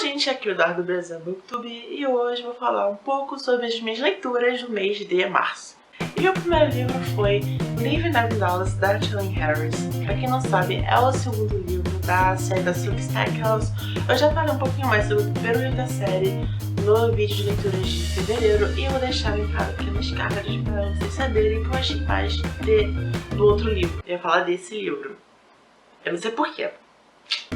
gente, aqui é o Eduardo Brasil do YouTube e hoje vou falar um pouco sobre as minhas leituras do mês de março. E o primeiro livro foi Living nas Aulas, da Chalene Harris. Pra quem não sabe, é o segundo livro da série da Substackhouse. Eu já falei um pouquinho mais sobre o primeiro livro da série no vídeo de leituras de fevereiro e eu vou deixar linkado aqui nos cards para vocês saberem que eu achei mais do outro livro. Eu ia falar desse livro. Eu não sei porquê.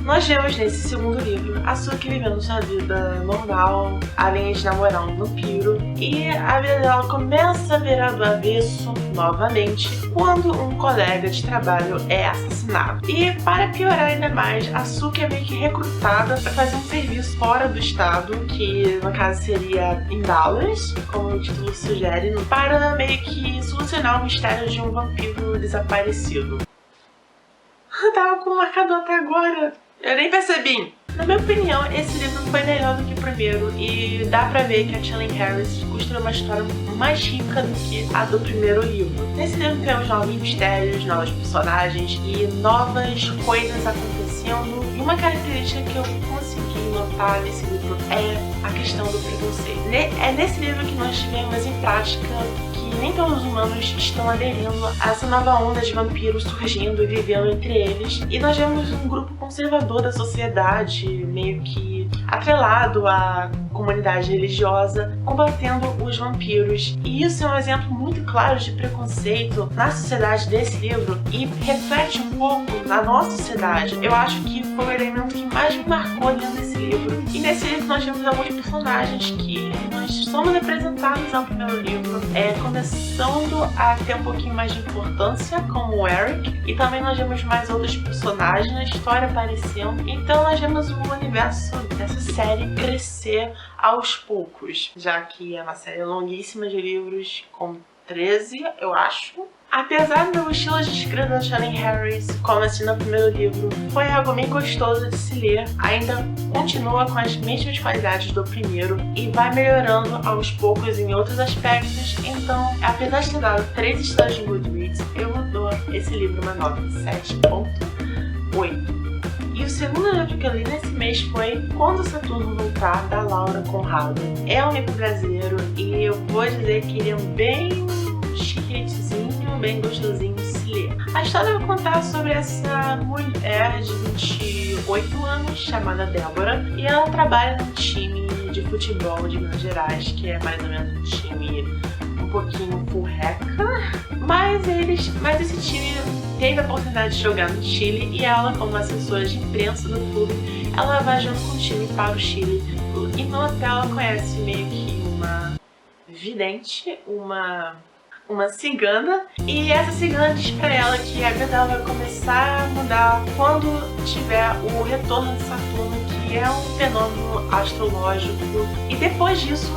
Nós vemos nesse segundo livro a Sookie vivendo sua vida normal, além de namorar um vampiro, e a vida dela começa a virar do avesso novamente quando um colega de trabalho é assassinado. E para piorar ainda mais, a Sookie é meio que recrutada para fazer um serviço fora do estado, que no caso seria em Dallas, como o título sugere, para meio que solucionar o mistério de um vampiro desaparecido. Eu tava com o marcador até agora. Eu nem percebi. Na minha opinião, esse livro foi melhor do que o primeiro e dá pra ver que a Chalene Harris construiu uma história mais rica do que a do primeiro livro. Nesse livro temos novos mistérios, novos personagens e novas coisas acontecendo. E uma característica que eu consegui notar nesse livro é a questão do preconceito. É nesse livro que nós tivemos em prática que nem todos os humanos estão aderindo a essa nova onda de vampiros surgindo e vivendo entre eles. E nós vemos um grupo conservador da sociedade, meio que atrelado à comunidade religiosa, combatendo os vampiros. E isso é um exemplo muito claro de preconceito na sociedade desse livro e reflete um pouco na nossa sociedade. Eu acho que foi o elemento que mais me marcou dentro desse livro. E nesse livro nós vemos alguns personagens que nós somos apresentados ao primeiro livro, começando a ter um pouquinho mais de importância, como o Eric, e também nós vemos mais outros personagens na história aparecendo. Então nós vemos o universo dessa série crescer aos poucos, já que é uma série longuíssima de livros, com 13, eu acho. Apesar do estilo de escrita da Chalene Harris, como assim no primeiro livro, foi algo bem gostoso de se ler, ainda continua com as mesmas qualidades do primeiro e vai melhorando aos poucos em outros aspectos. Então, apesar de ter dado 3 estrelas de Goodreads, eu dou esse livro uma nota 7.8. E o segundo livro que eu li nesse mês foi Quando Saturno Voltar, da Laura Conrado. É um livro brasileiro e eu vou dizer que ele é bem chiquetezinho, bem gostosinho de se ler. A história vai contar sobre essa mulher de 28 anos chamada Débora e ela trabalha num time de futebol de Minas Gerais, que é mais ou menos um time um pouquinho furreca, mas esse time teve a oportunidade de jogar no Chile e ela, como assessora de imprensa do clube, ela vai junto com o time para o Chile e no hotel ela conhece meio que uma vidente, uma cigana, e essa cigana diz pra ela que a vida dela vai começar a mudar quando tiver o retorno de Saturno, que é um fenômeno astrológico, e depois disso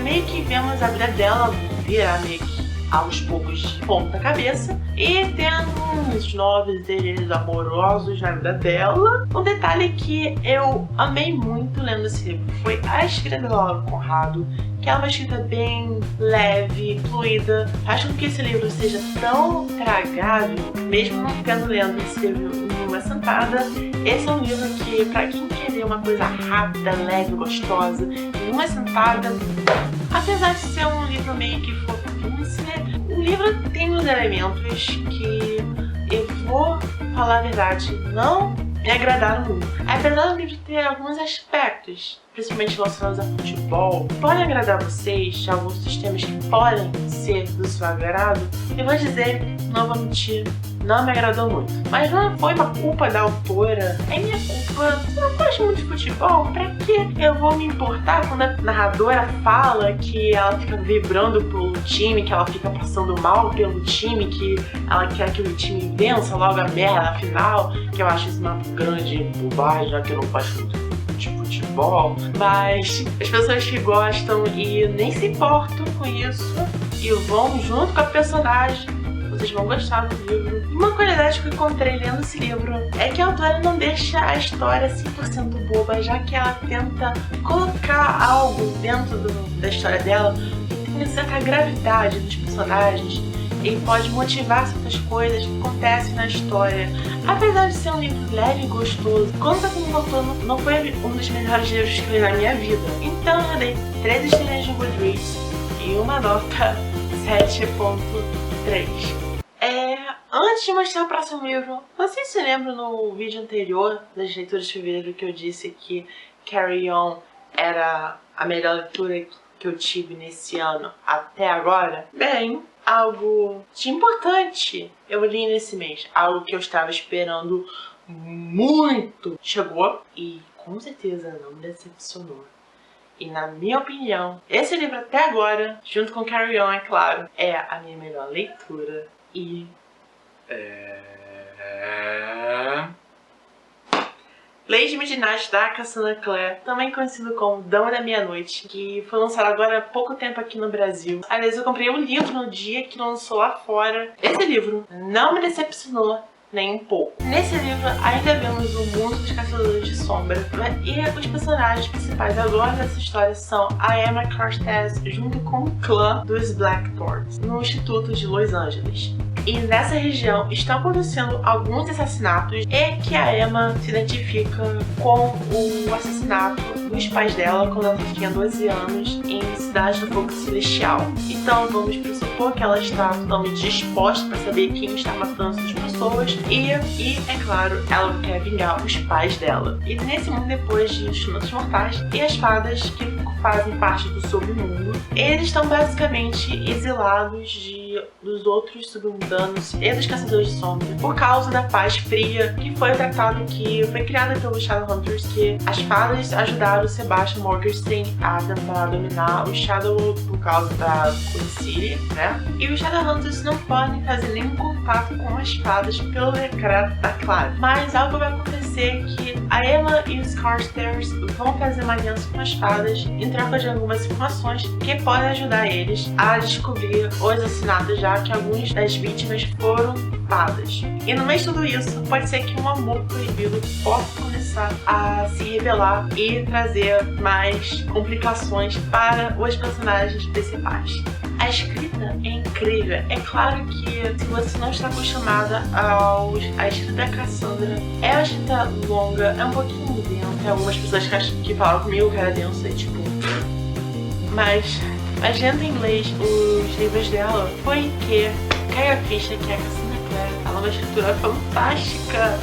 meio que vemos a vida dela virar meio que aos poucos de ponta cabeça e tendo uns novos desejos amorosos na vida dela. Um detalhe que eu amei muito lendo esse livro foi a escrita da Laura Conrado, que é uma escrita bem leve, fluida. Acho que esse livro seja tão tragável, mesmo não tendo lendo esse livro em uma sentada. Esse é um livro que, pra quem quer ler uma coisa rápida, leve, gostosa, em uma sentada, apesar de ser um livro meio que fofinho, o livro tem uns elementos que, eu vou falar a verdade, não me agradaram muito. Apesar do livro ter alguns aspectos, principalmente relacionados a futebol, podem agradar vocês, alguns sistemas que podem ser do seu agrado, eu vou dizer, não vou mentir, não me agradou muito. Mas não foi uma culpa da autora, é minha culpa. Se eu não gosto muito de futebol, pra que eu vou me importar quando a narradora fala que ela fica vibrando pelo time, que ela fica passando mal pelo time, que ela quer que o time vença logo a merda na final, que eu acho isso uma grande bobagem, já que eu não gosto muito de futebol. Mas as pessoas que gostam e nem se importam com isso e vão junto com a personagem, vocês vão gostar do livro. E uma qualidade que eu encontrei lendo esse livro é que a autora não deixa a história 100% boba, já que ela tenta colocar algo dentro da história dela, que tem certa gravidade dos personagens e pode motivar certas coisas que acontecem na história. Apesar de ser um livro leve e gostoso, quando você me voltou, não foi um dos melhores livros que eu li na minha vida. Então eu dei 3 estrelas no Goodreads e uma nota 7.3. Antes de mostrar o próximo livro, vocês se lembram no vídeo anterior das leituras de fevereiro que eu disse que Carry On era a melhor leitura que eu tive nesse ano até agora? Bem, algo de importante eu li nesse mês, algo que eu estava esperando muito. Chegou e com certeza não me decepcionou. E na minha opinião, esse livro até agora, junto com Carry On, é claro, é a minha melhor leitura e... Lady Midnight, da Cassandra Clare, também conhecido como Dama da Meia-Noite, que foi lançado agora há pouco tempo aqui no Brasil. Aliás, eu comprei o livro no dia que lançou lá fora. Esse livro não me decepcionou nem um pouco. Nesse livro ainda vemos o mundo dos Caçadores de Sombra, e os personagens principais agora dessa história são a Emma Cortez junto com o clã dos Blackthorns, no Instituto de Los Angeles. E nessa região estão acontecendo alguns assassinatos e que a Emma se identifica com o assassinato dos pais dela quando ela tinha 12 anos em Cidade do Fogo Celestial. Então vamos pressupor que ela está totalmente disposta para saber quem está matando essas pessoas e é claro, ela quer vingar os pais dela. E nesse mundo, depois de Instrumentos Mortais e as fadas que fazem parte do submundo, eles estão basicamente exilados dos outros submundanos e dos Caçadores de Sombra por causa da paz fria que foi tratado, que foi criada pelos Shadowhunters, que as fadas ajudaram o Sebastian Morgenstern a tentar dominar o Shadowwood por causa da City, né? E os Shadowhunters não podem fazer nenhum contato com as fadas pelo decreto da Clare. Mas algo vai acontecer que a Emma e os Carstairs vão fazer uma aliança com as fadas em troca de algumas informações que podem ajudar eles a descobrir os assassinatos, já que algumas das vítimas foram fadas. E no meio de tudo isso, pode ser que um amor proibido possa começar a se revelar e trazer mais complicações para os personagens principais. A escrita é incrível. É claro que se você não está acostumada à escrita da Cassandra, é uma escrita longa, é um pouquinho lenta. Tem algumas pessoas que falam comigo que era densa, tipo... Mas lendo em inglês os livros dela, foi que caiu a ficha que a Cassandra Clare ela é uma escritora fantástica.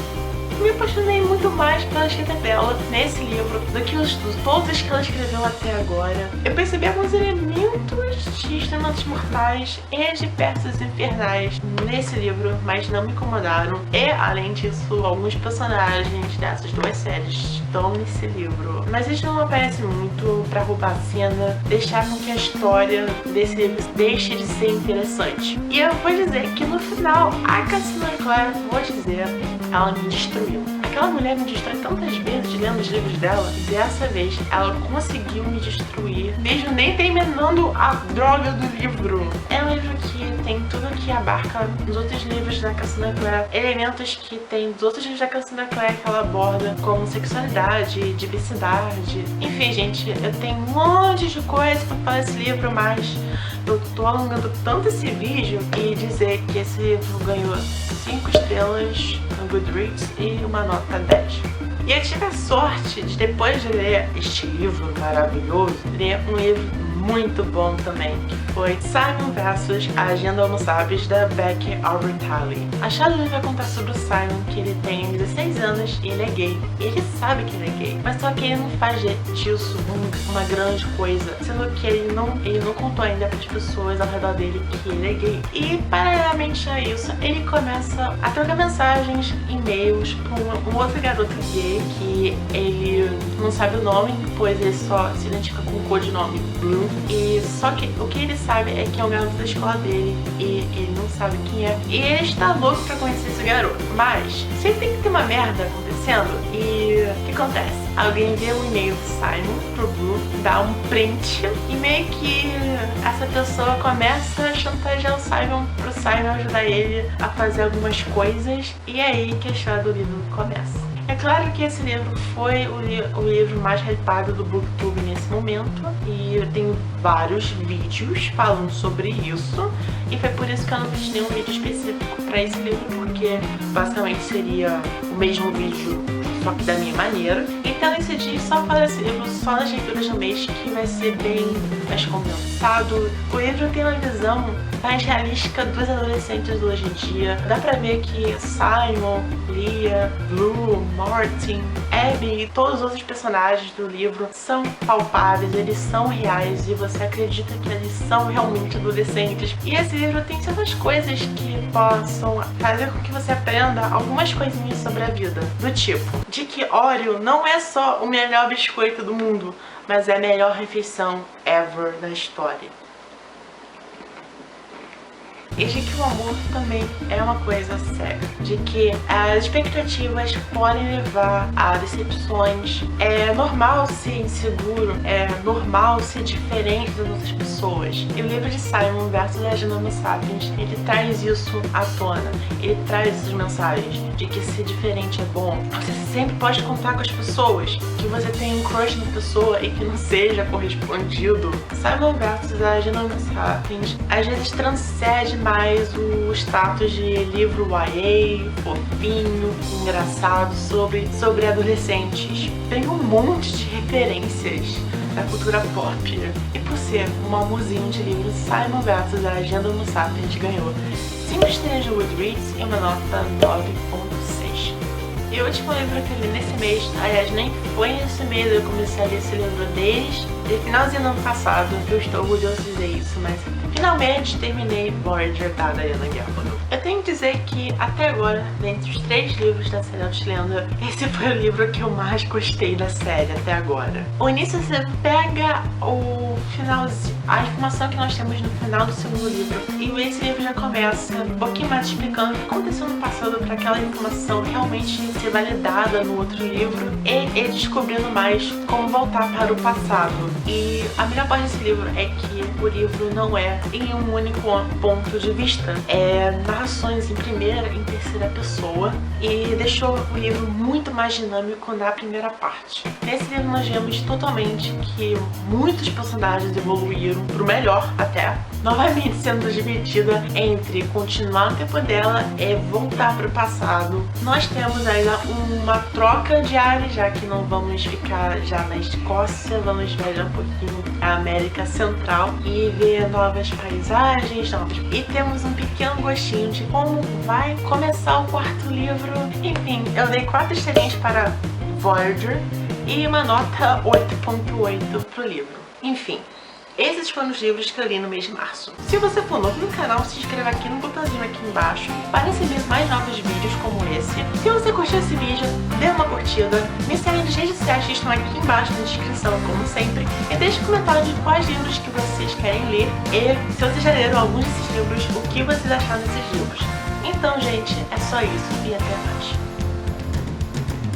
Me apaixonei muito mais pela escrita dela nesse livro do que todos que ela escreveu até agora. Eu percebi alguns elementos de Instrumentos Mortais e de Peças Infernais nesse livro, mas não me incomodaram. E, além disso, alguns personagens dessas duas séries estão nesse livro, mas eles não aparecem muito pra roubar a cena, deixar com que a história desse livro deixe de ser interessante. E eu vou dizer que no final, a Cassandra Clare, vou dizer, ela me destruiu. Aquela mulher me destrói tantas vezes lendo os livros dela, e dessa vez ela conseguiu me destruir, mesmo nem terminando a droga do livro. É um livro que tem tudo que abarca nos outros livros da Cassandra Clare, elementos que tem dos outros livros da Cassandra Clare que ela aborda, como sexualidade, diversidade. Enfim, gente, eu tenho um monte de coisa pra falar desse livro, mas eu tô alongando tanto esse vídeo e dizer que esse livro ganhou 5 estrelas no Goodreads e uma nota 10. E eu tive a sorte de, depois de ler este livro maravilhoso, ler um livro muito bom também, que foi Simon vs. A Agenda Homo Sapiens, da Becky Albertalli. A Charlotte vai contar sobre o Simon, que ele tem 16 anos e ele é gay. Ele sabe que ele é gay, mas só que ele não faz disso uma grande coisa, sendo que ele não contou ainda para as pessoas ao redor dele que ele é gay. E paralelamente a isso, ele começa a trocar mensagens, e-mails com um outro garoto gay que ele não sabe o nome, pois ele só se identifica com o codinome Blue. E só que o que ele sabe é que é um garoto da escola dele e ele não sabe quem é. E ele está louco pra conhecer esse garoto. Mas sempre tem que ter uma merda acontecendo. E o que acontece? Alguém vê um e-mail do Simon pro Blue, dá um print e meio que essa pessoa começa a chantagear o Simon pro Simon ajudar ele a fazer algumas coisas. E é aí que a história do livro começa. É claro que esse livro foi o livro mais hypado do BookTube nesse momento, e eu tenho vários vídeos falando sobre isso, e foi por isso que eu não fiz nenhum vídeo específico para esse livro, porque basicamente seria o mesmo vídeo, só que da minha maneira. Então eu decidi só fazer esse livro só nas leituras do mês, que vai ser bem mais condensado. O livro tem uma visão mais realística dos adolescentes do hoje em dia. Dá pra ver que Simon, Leah, Blue, Martin, Abby e todos os outros personagens do livro são palpáveis, eles são reais e você acredita que eles são realmente adolescentes. E esse livro tem certas coisas que possam fazer com que você aprenda algumas coisinhas sobre a vida. Do tipo, de que Oreo não é só o melhor biscoito do mundo, mas é a melhor refeição ever da história. E de que o amor também é uma coisa séria. De que as expectativas podem levar a decepções. É normal ser inseguro, é normal ser diferente das outras pessoas. E o livro de Simon versus a Homo Sapiens, ele traz isso à tona. Ele traz essas mensagens de que ser diferente é bom. Você sempre pode contar com as pessoas, que você tem um crush na pessoa e que não seja correspondido. Simon versus a Homo Sapiens às vezes transcende mais o status de livro YA, fofinho, engraçado, sobre adolescentes. Tem um monte de referências da cultura pop. E por ser um amorzinho de livro, Simon versus a Agenda Homo Sapiens ganhou 5 estrelas de Goodreads e uma nota 9.6. E o último livro que eu li nesse mês, aliás, nem foi nesse mês, eu comecei a ler esse livro desde finalzinho do ano passado, eu estou orgulhoso de dizer isso, mas finalmente terminei Voyager da Diana Gabaldon. Eu tenho que dizer que até agora, dentre os 3 livros da série Outlander, esse foi o livro que eu mais gostei da série até agora. O início você pega o finalzinho, a informação que nós temos no final do segundo livro, e esse livro já começa um pouquinho mais explicando o que aconteceu no passado para aquela informação realmente ser validada no outro livro, e ele descobrindo mais como voltar para o passado. E a melhor parte desse livro é que o livro não é em um único ponto de vista, é narrações em primeira e em terceira pessoa, e deixou o livro muito mais dinâmico na primeira parte. Nesse livro nós vemos totalmente que muitos personagens evoluíram pro melhor até, novamente sendo dividida entre continuar no tempo dela e voltar para o passado. Nós temos ainda uma troca de áreas, já que não vamos ficar já na Escócia, vamos viajar um pouquinho a América Central e ver novas paisagens, e temos um pequeno gostinho de como vai começar o quarto livro. Enfim, eu dei 4 estrelinhas para Voyager e uma nota 8.8 pro livro. Enfim, esses foram os livros que eu li no mês de março. Se você for novo no canal, se inscreva aqui no botãozinho aqui embaixo para receber mais novos vídeos como esse. Se você curtiu esse vídeo, dê uma curtida, me segue nas redes sociais que estão aqui embaixo na descrição, como sempre, e deixe um comentário de quais livros que vocês querem ler e, se vocês já leram alguns desses livros, o que vocês acharam desses livros. Então, gente, é só isso e até mais.